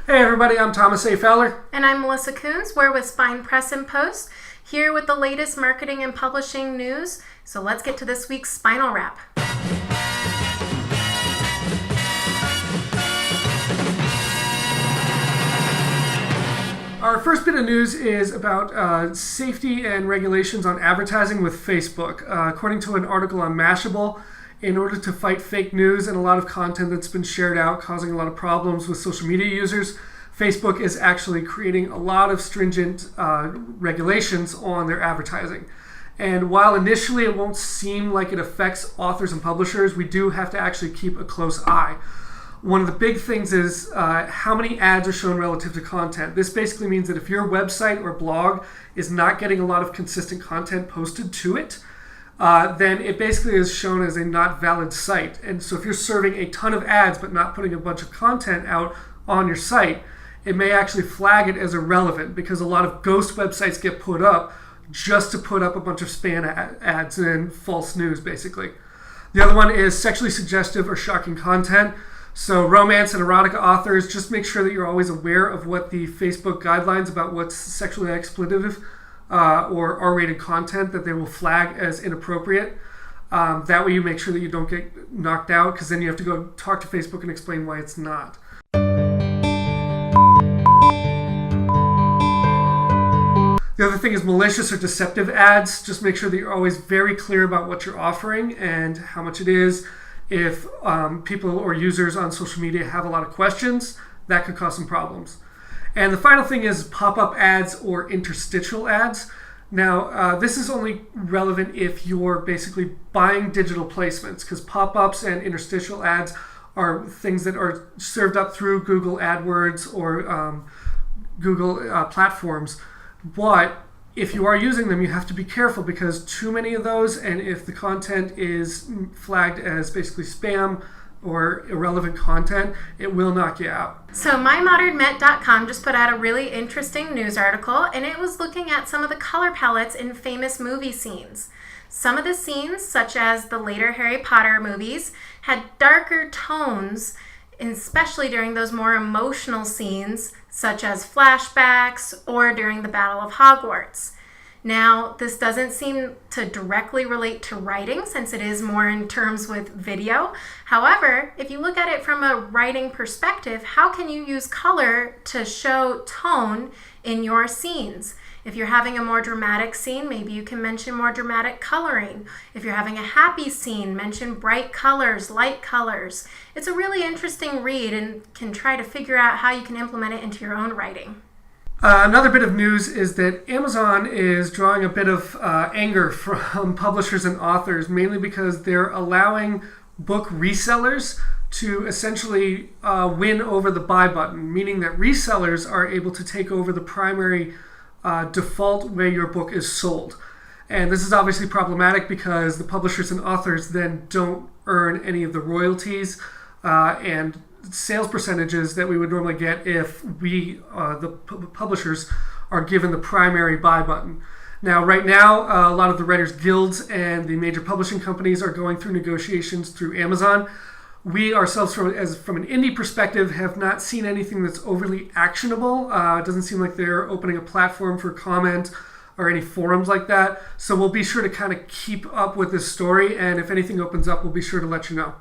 Hey everybody, I'm Thomas A. Fowler. And I'm Melissa Coons. We're with Spine Press and Post, here with the latest marketing and publishing news. So let's get to this week's Spinal Wrap. Our first bit of news is about safety and regulations on advertising with Facebook. According to an article on Mashable, in order to fight fake news and a lot of content that's been shared out causing a lot of problems with social media users, Facebook is actually creating a lot of stringent regulations on their advertising. And while initially it won't seem like it affects authors and publishers, we do have to actually keep a close eye. One of the big things is how many ads are shown relative to content. This basically means that if your website or blog is not getting a lot of consistent content posted to it, then it basically is shown as a not valid site. And so if you're serving a ton of ads but not putting a bunch of content out on your site, it may actually flag it as irrelevant because a lot of ghost websites get put up just to put up a bunch of spam ads and false news, basically. The other one is sexually suggestive or shocking content. So romance and erotica authors, just make sure that you're always aware of what the Facebook guidelines about what's sexually exploitative or R-rated content that they will flag as inappropriate. That way you make sure that you don't get knocked out, because then you have to go talk to Facebook and explain why it's not. The other thing is malicious or deceptive ads. Just make sure that you're always very clear about what you're offering and how much it is. If people or users on social media have a lot of questions, that could cause some problems. And the final thing is pop-up ads or interstitial ads. Now, this is only relevant if you're basically buying digital placements, because pop-ups and interstitial ads are things that are served up through Google AdWords or Google platforms. But if you are using them, you have to be careful, because too many of those, and if the content is flagged as basically spam or irrelevant content, it will knock you out. So MyModernMet.com just put out a really interesting news article, and it was looking at some of the color palettes in famous movie scenes. Some of the scenes, such as the later Harry Potter movies, had darker tones, especially during those more emotional scenes, such as flashbacks or during the Battle of Hogwarts. Now, this doesn't seem to directly relate to writing, since it is more in terms with video. However, if you look at it from a writing perspective, how can you use color to show tone in your scenes? If you're having a more dramatic scene, maybe you can mention more dramatic coloring. If you're having a happy scene, mention bright colors, light colors. It's a really interesting read and can try to figure out how you can implement it into your own writing. Another bit of news is that Amazon is drawing a bit of anger from publishers and authors, mainly because they're allowing book resellers to essentially win over the buy button, meaning that resellers are able to take over the primary default way your book is sold. And this is obviously problematic because the publishers and authors then don't earn any of the royalties and sales percentages that we would normally get if we, the publishers, are given the primary buy button. Now, right now, a lot of the writers' guilds and the major publishing companies are going through negotiations through Amazon. We ourselves, from an indie perspective, have not seen anything that's overly actionable. It doesn't seem like they're opening a platform for comment or any forums like that. So we'll be sure to kind of keep up with this story, and if anything opens up, we'll be sure to let you know.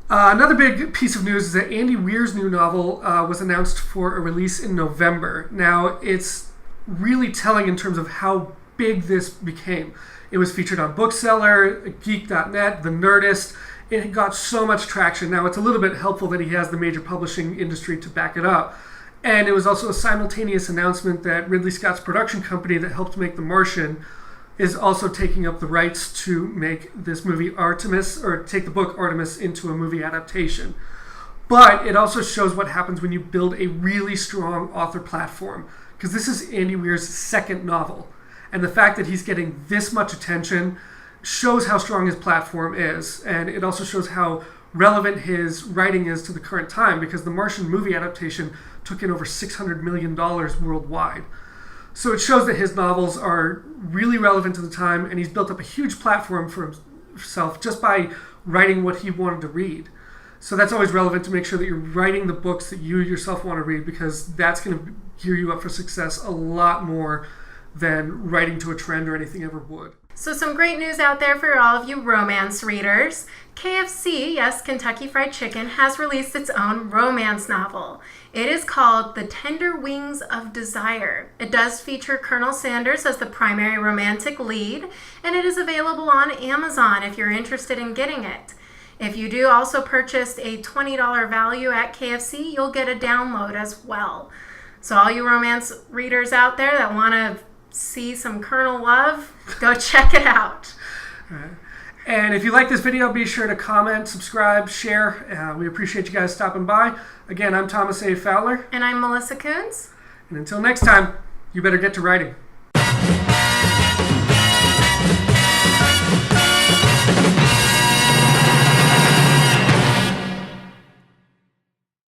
Another big piece of news is that Andy Weir's new novel was announced for a release in November. Now, it's really telling in terms of how big this became. It was featured on Bookseller, Geek.net, The Nerdist. It got so much traction. Now, it's a little bit helpful that he has the major publishing industry to back it up. And it was also a simultaneous announcement that Ridley Scott's production company that helped make The Martian is also taking up the rights to make this movie Artemus, or take the book Artemus into a movie adaptation. But it also shows what happens when you build a really strong author platform, because this is Andy Weir's second novel. And the fact that he's getting this much attention shows how strong his platform is. And it also shows how relevant his writing is to the current time, because the Martian movie adaptation took in over $600 million worldwide. So it shows that his novels are really relevant to the time, and he's built up a huge platform for himself just by writing what he wanted to read. So that's always relevant to make sure that you're writing the books that you yourself want to read, because that's going to gear you up for success a lot more than writing to a trend or anything ever would. So some great news out there for all of you romance readers. KFC, yes, Kentucky Fried Chicken, has released its own romance novel. It is called The Tender Wings of Desire. It does feature Colonel Sanders as the primary romantic lead, and it is available on Amazon if you're interested in getting it. If you do also purchase a $20 value at KFC, you'll get a download as well. So all you romance readers out there that want to see some Colonel love, go check it out. And if you like this video, be sure to comment, subscribe, share. We appreciate you guys stopping by. Again, I'm Thomas A. Fowler. And I'm Melissa Coons. And until next time, you better get to writing.